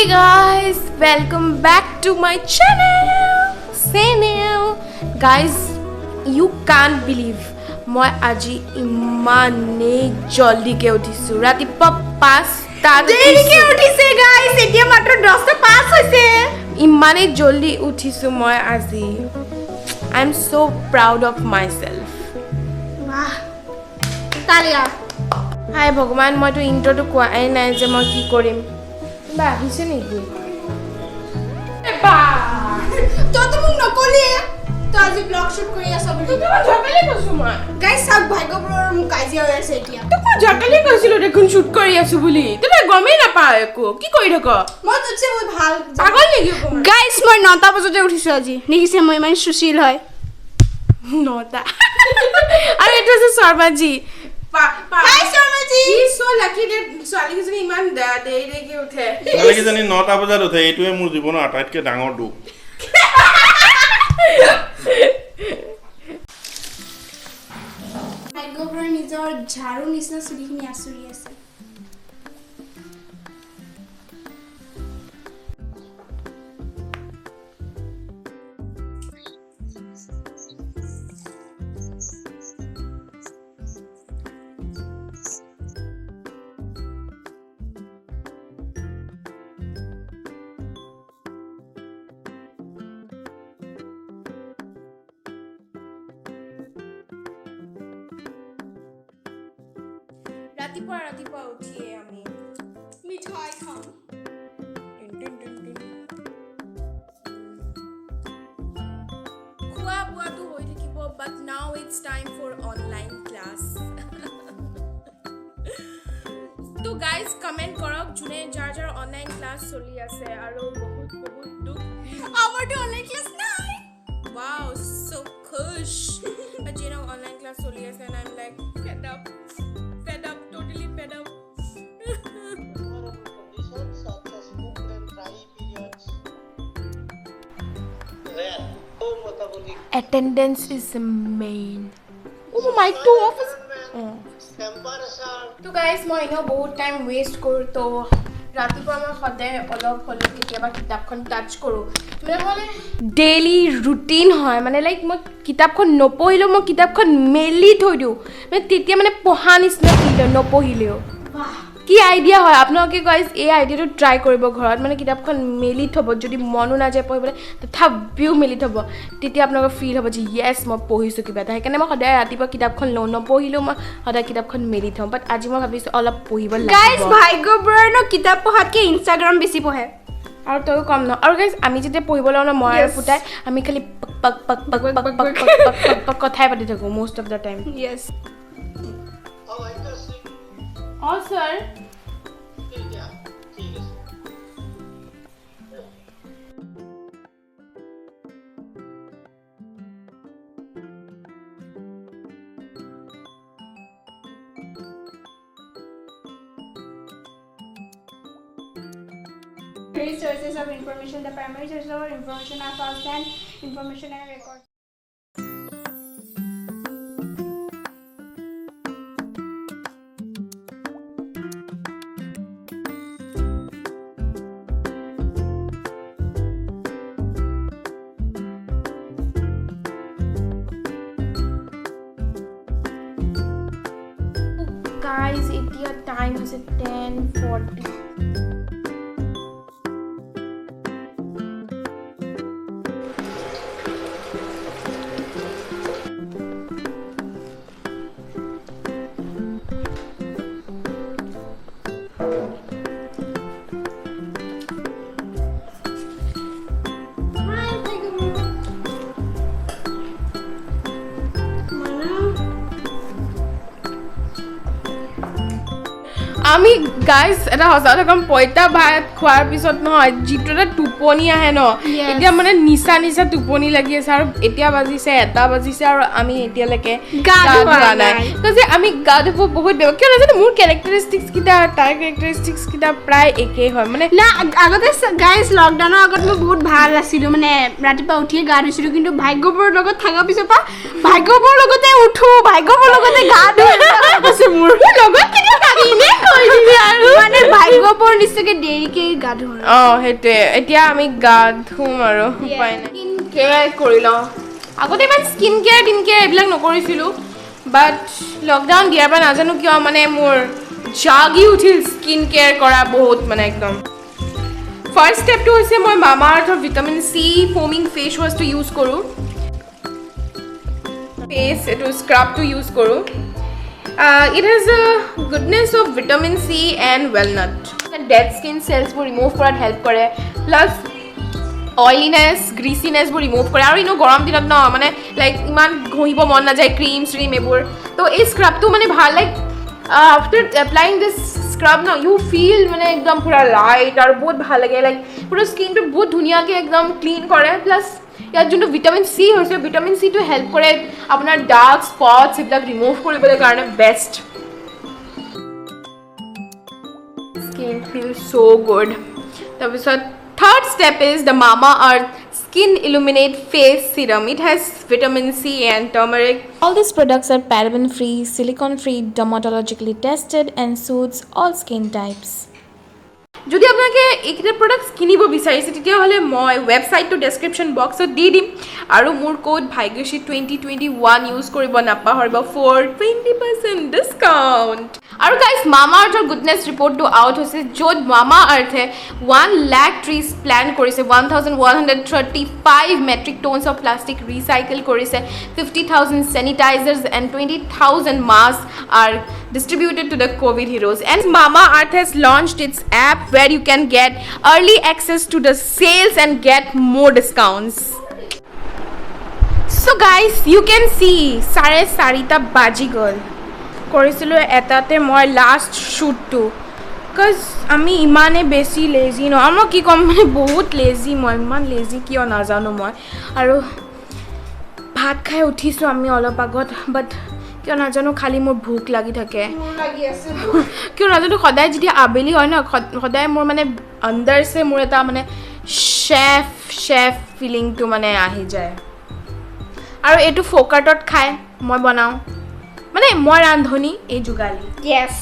guys, welcome back to my channel. Guys, you can't believe মই আজি ইমানে জলদি কে উঠিছো ৰাতিপুৱা 5টা দেৰিকে উঠিছে গাইস এতিয়া মাত্ৰ 10:05 হৈছে ইমানে জলদি উঠিছো মই আজি I am so proud of myself বাহ তালিয়া হাই ভগৱান মইতো ইন্ট্ৰোটো কোৱাই নাই যে মই কি কৰিম বা আহিছে নেকি বা তো তুমি নকলি তো আজি ব্লগ শুট কৰি আছা বুলি তুমি জকালি কৈছো মই গাইস সব ভাগ্যবৰ কাজিয়া হৈ আছে এতিয়া তো মই জকালি কৈছিলো দেখোন শুট কৰি আছো বুলি তুমি গমেই নাপাও একো কি কৰি থাক মই তুছে বহুত ভাল পাগল নেকি গাইস মই 9টা বজতে উঠিছো আজি নেকিছে মই মানে সুশীল হয় 9টা আৰু এটা যে শৰ্মাজি হাই শৰ্মাজি ই সো লাকি যে ছোৱালীজনী ইমান দেৰিকে উঠে ছোৱালীজনী 9টা বজাত উঠে এইটোৱে মোৰ জীৱনৰ আটাইতকৈ ডাঙৰ দুখ ভাগ্যবৰ নিজৰ ঝাৰু নিচিনা চুলিখিনি আছুৰি আছে ৰাতিপুৱা উঠিয়ে আমি মিঠাই খাম খোৱা বোৱাটো হৈ থাকিব but now it's time for online class তো guys comment কৰক যোনে যাৰ online class চলি আছে আৰু বহুত দুখ আমাৰটো অনলাইন ক্লাছ নাই wow so khush but you know online class চলি আছে and I'm like fed up totally fed up attendance is main oh my god office তো guys মই এনেও বহুত টাইম ওয়েস্ট কৰো তো ৰাতিপুৱা মই সদায় অলপ হলে কেতিয়াবা কিতাপখন টাচ কৰো মানে ডেইলি ৰুটিন হয় মানে লাইক মই কিতাপখন নপঢ়িলেও মই কিতাপখন মেলি থৈ দিওঁ মানে তেতিয়া মানে পঢ়া নিচিনা ফিল নপঢ়িলেও কি আইডিয়া হয় আপোনালোকে গাইজ এই আইডিয়াটো ট্ৰাই কৰিব ঘৰত মানে কিতাপখন মেলি থ'ব যদি মনো নাযায় পঢ়িবলৈ তথাপিও মেলি থ'ব তেতিয়া আপোনালোকৰ ফিল হ'ব যে য়েছ মই পঢ়িছোঁ কিবা এটা সেইকাৰণে মই সদায় ৰাতিপুৱা কিতাপখন লওঁ নপঢ়িলেও মই সদায় কিতাপখন মেলি থওঁ বাট আজি মই ভাবিছোঁ অলপ পঢ়িব লাগিব গাইস ভাগ্যবৰ ন কিতাপ পঢ়াতকৈ ইনষ্টাগ্ৰাম বেছি পঢ়ে আৰু তইও কম ন আৰু গাইজ আমি যেতিয়া পঢ়িব লওঁ ন মই আৰু পুতাই আমি খালি কথাই পাতি থাকোঁ মষ্ট অফ দ্য টাইম য়েছ অঁ sir Three sources of information. The primary sources of information are first-hand information and record. Guys, এতিয়া টাইম হৈছে 10:40 আমি গাইজ এটা সঁচা কথা কম পইতা ভাত খোৱাৰ পিছত নহয় যিটো এটা টোপনি আহে ন এতিয়া মানে নিচা টোপনি লাগি আছে আৰু এতিয়া বাজিছে 1 বাজিছে আৰু আমি এতিয়ালৈকে গা ধোৱা নাই যে আমি গা ধুব বহুত বেয়া কিয় নাজানো মোৰ কেৰেক্টাৰিষ্টিক্স কেইটা তাৰ কেৰেক্টাৰিষ্টিক্স কেইটা প্ৰায় একেই হয় মানে না আগতে গাইস লকডাউনৰ আগত মই বহুত ভাল আছিলোঁ মানে ৰাতিপুৱা উঠিয়ে গা ধুইছিলোঁ কিন্তু ভাগ্যবৰ লগত থাকা পিছৰ পৰা ভাগ্যবৰ লগতে উঠো ভাগ্যবৰ লগতে গা ধুই আছে মোৰ লগত কেতিয়া থাকি নে মানে ভাগ্যবোৰ নিশ্চয়কৈ দেৰিকে গা ধুৱা সেইটোৱে এতিয়া আমি গা ধুম আৰু উপায় নাই স্কিন কেয়াৰ কৰি লওঁ আগতে ইমান স্কিন কেয়াৰ এইবিলাক নকৰিছিলোঁ বাট লকডাউন দিয়াৰ পৰা নাজানো কিয় মানে মোৰ জাগি উঠিল স্কিন কেয়াৰ কৰা বহুত মানে একদম ফাৰ্ষ্ট ষ্টেপটো হৈছে মই মামাআৰ্থৰ ভিটামিন চি ফোমিং ফেচ ৱাছটো ইউজ কৰোঁ ফেচ এইটো স্ক্ৰাবটো ইউজ কৰোঁ it has a goodness of vitamin C and walnut dead skin cells বোৰ ৰিমুভ কৰাত হেল্প কৰে প্লাছ অইলিনেছ গ্ৰীচিনেছবোৰ ৰিমুভ কৰে আৰু ইনো গৰম দিনত ন মানে লাইক ইমান ঘঁহিব মন নাযায় ক্ৰীম চ্ৰীম এইবোৰ তো এই স্ক্ৰাবটো মানে ভাল লাইক আফটাৰ এপ্লাইং দিছ স্ক্ৰাব ন ইউ ফিল মানে একদম পুৰা লাইট আৰু বহুত ভাল লাগে লাইক পুৰা স্কিনটো বহুত ধুনীয়াকৈ একদম ক্লিন কৰে প্লাছ ইয়াত যোনটো ভিটামিন চি হৈছে ভিটামিন চিটো হেল্প কৰে আপোনাৰ ডাৰ্ক স্পটছ এইবিলাক ৰিমুভ কৰিবলৈ কাৰণে বেষ্ট স্কিন ফিল চ' গুড তাৰপিছত third step is the Mamaearth Skin Illuminate Face Serum. It has vitamin C and turmeric. All these products are paraben-free, silicone-free, dermatologically tested and suits all skin types. যদি আপোনালোকে এইকেইটা products কিনিব বিচাৰিছে তেতিয়াহ'লে মই ৱেবছাইটটো description বক্সত দি দিম আৰু মোৰ কোড ভাগ্যশ্ৰী 2021 ইউজ কৰিব নাপাহৰিব ফৰ 20% ডিছকাউণ্ট আৰু গাইজ মামাআৰ্থৰ গুডনেছ ৰিপৰ্টটো আউট হৈছে য'ত মামাআৰ্থে 1 লাখ ট্ৰিজ প্লেন কৰিছে 1135 মেট্ৰিক টনছ অফ প্লাষ্টিক ৰিচাইকেল কৰিছে 50,000 sanitizers and 20,000 masks are distributed to the COVID heroes and Mamaearth has launched its app where you can get early access to the sales and get more discounts. So guys, you can see 4:30 বাজি গ'ল কৰিছিলোঁ এটাতে মই last শ্বুটটো because আমি ইমানে বেছি lazy ন মই কি ক'ম মানে বহুত লেজি মই ইমান লেজি কিয় নাজানো মই আৰু ভাত খাই উঠিছোঁ আমি অলপ আগত বাট কিয় নাজানো খালি মোৰ ভোক লাগি থাকে কিয় নাজানো সদায় যেতিয়া আবেলি হয় ন সদায় মোৰ মানে আণ্ডাৰছে মোৰ এটা মানে চেফ ফিলিংটো মানে আহি যায় আৰু এইটো ফ'কাৰ্টত খাই মই বনাওঁ মানে মই ৰান্ধনি এই যোগালী য়েছ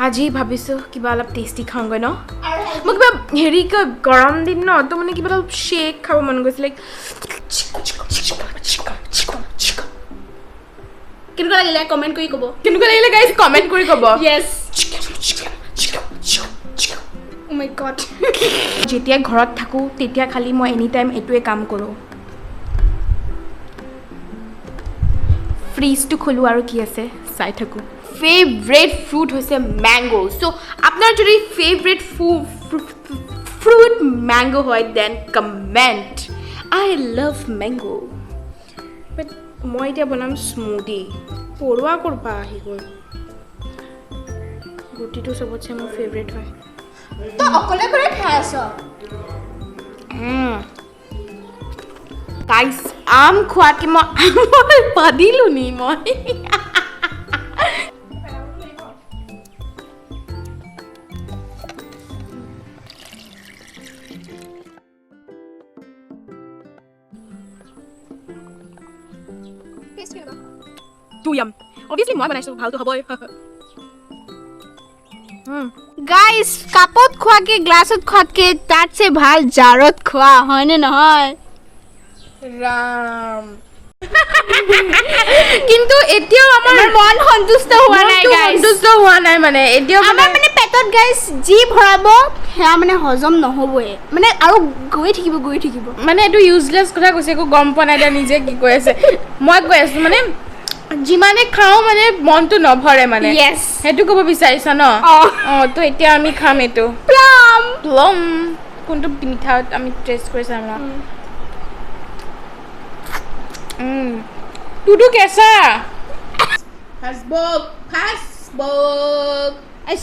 আজি ভাবিছোঁ কিবা অলপ টেষ্টি খাওঁগৈ ন মই কিবা হেৰি গৰম দিন ন তো মানে কিবা অলপ শ্বেক খাব মন গৈছে লাইক কেনেকুৱা লাগিলে কমেণ্ট কৰি ক'ব কেনেকুৱা লাগিলে গাইজ কমেণ্ট কৰি ক'ব য়েছ ও মাই গড যেতিয়া ঘৰত থাকোঁ তেতিয়া খালি মই এনি টাইম এইটোৱে কাম কৰোঁ ফ্ৰিজটো খোলোঁ আৰু কি আছে চাই থাকোঁ ফেভৰেট ফ্ৰুট হৈছে মেংগো চ' আপোনাৰ যদি ফেভৰেট ফ্ৰুট মেংগো হয় then comment I love mango but মই এতিয়া বনাম স্মুদি পৰুৱা কৰপা আহি গ'ল গুটিটো চবতছে মোৰ ফেভৰেট হয় তই অকলে অকলে খাই আছ গাইছ আম খোৱাতকৈ মই পাদিলোঁ নি মই অবভিয়াছলি মই বনাইছোঁ ভালটো হ'বই গাইজ কাপত খোৱাকে গ্লাছত খোৱাতকে তাতছে ভাল জাৰত খোৱা হয়নে নহয় ৰাম কিন্তু এতিয়াও আমাৰ মন সন্তুষ্ট হোৱা নাই গাইজ সন্তুষ্ট হোৱা নাই মানে এতিয়াও আমাৰ মানে পেটত গাইজ যি ভৰাব সেয়া মানে হজম নহ'বই মানে আৰু গৈ থাকিব মানে এইটো ইউজলেছ কথা কৈছে একো গম পোৱা নাই এতিয়া নিজে কি কৈ আছে মই কৈ আছোঁ মানে যিমানে খাওঁ মানে মনটো নভৰে মানে য়েছ সেইটো ক'ব বিচাৰিছ ন অঁ তো এতিয়া আমি খাম এইটো প্লাম কোনটো মিঠা আমি টেষ্ট কৰি চাম ন তোৰটো কেঁচা ফেচবুক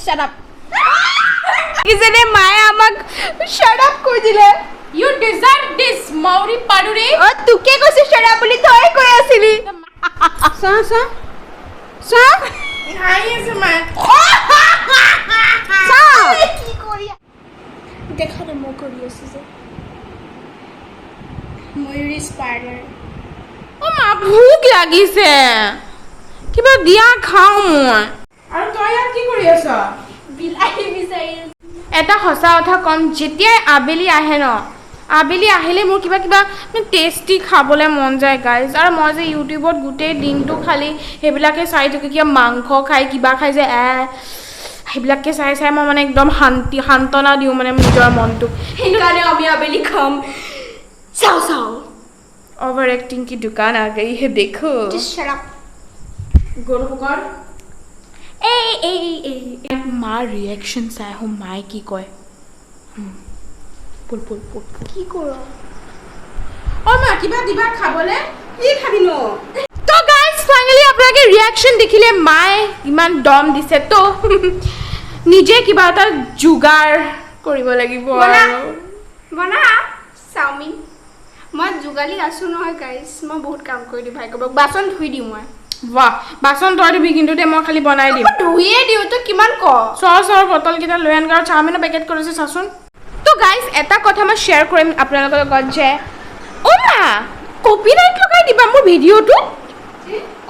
shut up কিজনে মায়ে আমাক shut up কৈ দিলে you deserve this মাউৰি পাৰুৰে অ তোকে কৈছে shut up বুলি তই কৈ আছিলি চা হাই আছে মায়ে কি কৰি দেখা দে মই কৰি আছো যে ময়ূৰী স্পাইডাৰ অ মা ভোক লাগিছে কিবা দিয়া খাওঁ মই আৰু তই ইয়াত কি কৰি আছ বিলাহী বিচাৰি এটা সঁচা কথা ক'ম যেতিয়াই আবেলি আহে ন আবেলি আহিলে মোৰ কিবা কিবা টেষ্টি খাবলৈ মন যায় গাইজ আৰু মই যে ইউটিউবত গোটেই দিনটো খালি সেইবিলাকে চাই থাকোঁ কিবা মাংস খাই কিবা খাই যে সেইবিলাকে চাই চাই মই মানে একদম সান্তনা দিওঁ মানে নিজৰ মনটোক সেইকাৰণে আমি আবেলি খাম চাও চাও ओवर एक्टिंग की दुकान आ गई है देखो गोलुकर मार रिएक्शन चाहे हो माय की कय पुल पुल पुल কি কৰ ओ मा किबा दिबा खाबले কি খাবি নো তো গাইস ফাইনালি আপোনালোকে ৰিয়াকচন দেখিলে মায়ে ইমান দম দিছে তো নিজে কিবা এটা জুগাৰ কৰিব লাগিব আৰু বনা চাওমিন মই যোগালি আছো নহয় গাইস মই বহুত কাম কৰি দিম ভাই কবক বাচন ধুই দিম মই वाह बासन तोड़ दिबি কিন্তু দে মই খালি বনাই দিম ধুইয়ে দিও তো কিমান ক সৰ বটল কিটা লৈ আন গাৰ চাওমিনৰ পেকেট কৰিছে চাচোন তো গাইস এটা কথা মই শেয়াৰ কৰিম আপোনালোকৰ লগত যে ও মা কপিৰাইট লগাই দিবা মোৰ ভিডিঅ'টো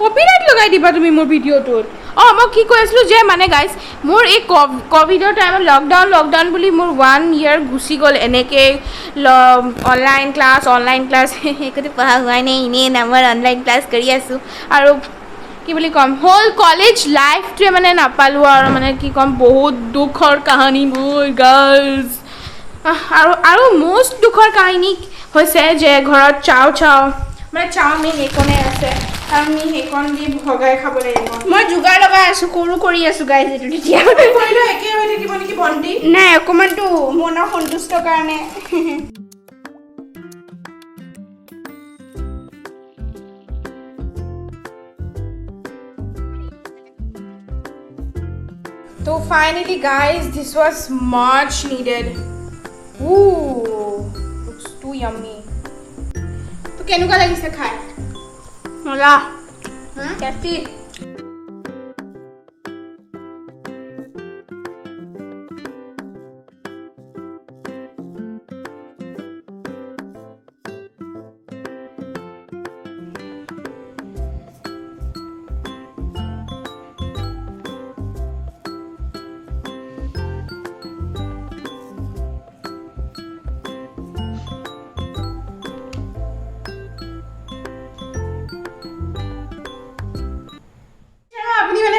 কপিৰাইট লগাই দিবা তুমি মোৰ ভিডিঅ'টোত মই কি কৈ আছিলো যে মানে গাইস মোৰ এই কোভিডৰ টাইমত লকডাউন বুলি মোৰ 1 ইয়াৰ গুচি গ'ল এনেকে অনলাইন ক্লাছ একোতে পঢ়া হোৱা নাই ইনে নামৰ অনলাইন ক্লাছ কৰি আছো আৰু কি বুলি কম হোল কলেজ লাইফটোৱে মানে নাপালো আৰু মানে কি কম বহুত দুখৰ কাহিনী মোৰ গাৰ্লছ আৰু মোষ্ট দুখৰ কাহিনী হৈছে যে ঘৰত মানে চাওমিন এইকণে আছে আমি সেইকণ দি ভগাই খাব লাগিব মই যোগাৰ লগাই আছো কৰো কৰি আছো গাইজ এইটো তেতিয়া কৰিলে একে হৈ থাকিব নেকি বন্তি নাই অকমানটো মনৰ সন্তুষ্ট কাৰণে So finally guys, this was much needed. Ooh, looks too yummy. तो केनुका লাগিছে খাই? মজা টেষ্টি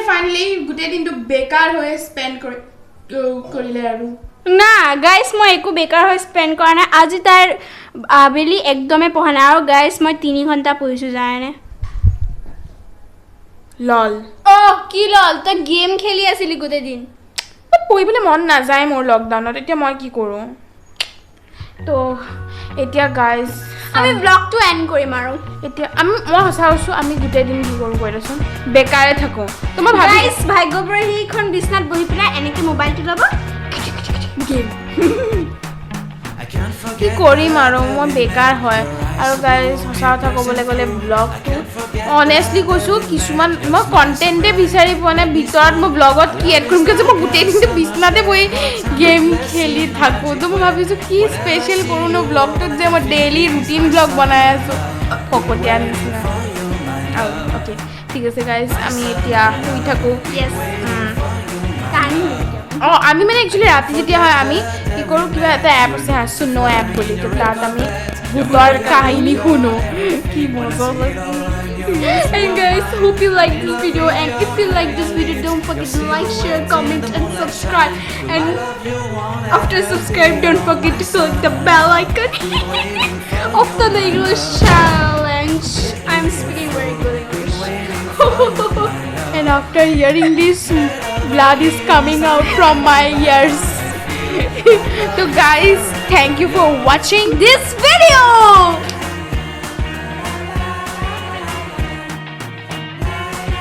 ফাইনালি গোটেই দিনটো বেকাৰ হৈ স্পেন্ড কৰিলে আৰু না গাইজ মই একো বেকাৰ হৈ স্পেণ্ড কৰা নাই আজি তাৰ আবেলি একদমেই পঢ়া নাই আৰু গাইজ মই 3 ঘণ্টা পঢ়িছোঁ জানানে লল কি লল তই গেম খেলি আছিলি গোটেই দিন পঢ়িবলৈ মন নাযায় মোৰ লকডাউনত এতিয়া মই কি কৰোঁ তো এতিয়া গাইজ আমি ব্লগটো এণ্ড কৰিম আৰু এতিয়া মই সঁচা কৈছোঁ আমি গোটেই দিন কি কৰোঁ কৈ দেচোন বেকাৰে থাকোঁ তো মই গাইজ ভাগ্যবৰে সেইখন বিচনাত বহি পেলাই এনেকৈ মোবাইলটো ল'ব গেম কি কৰিম আৰু মই বেকাৰ হয় আৰু গাইজ সঁচা কথা ক'বলৈ গ'লে ব্লগটো অনেষ্টলি কৈছোঁ কিছুমান মই কণ্টেণ্টে বিচাৰি পোৱা নাই ভিতৰত মই ব্লগত কি এড কৰিম যে মই গোটেই দিনটো বিচনাতে বহি গেম খেলি থাকোঁ তো মই ভাবিছোঁ কি স্পেচিয়েল কৰোঁ ন ব্লগটোত যে মই ডেইলি ৰুটিন ব্লগ বনাই আছোঁ ফকতীয়া নিচিনা আৰু অ'কে ঠিক আছে গাইজ আমি এতিয়া শুই থাকোঁ আমি মানে একচুৱেলি ৰাতি যেতিয়া হয় আমি কি কৰোঁ কিবা এটা এপ আছে চুনো এপ বুলি তাত আমি ভূতৰ কাহিনী শুনো কি মজা And guys, hope you like this video, and if you like this video, don't forget to like, share, comment and subscribe, and after subscribe don't forget to click the bell icon after the English challenge. I'm speaking very good English. and after hearing this blood is coming out from my ears. So guys, thank you for watching this video.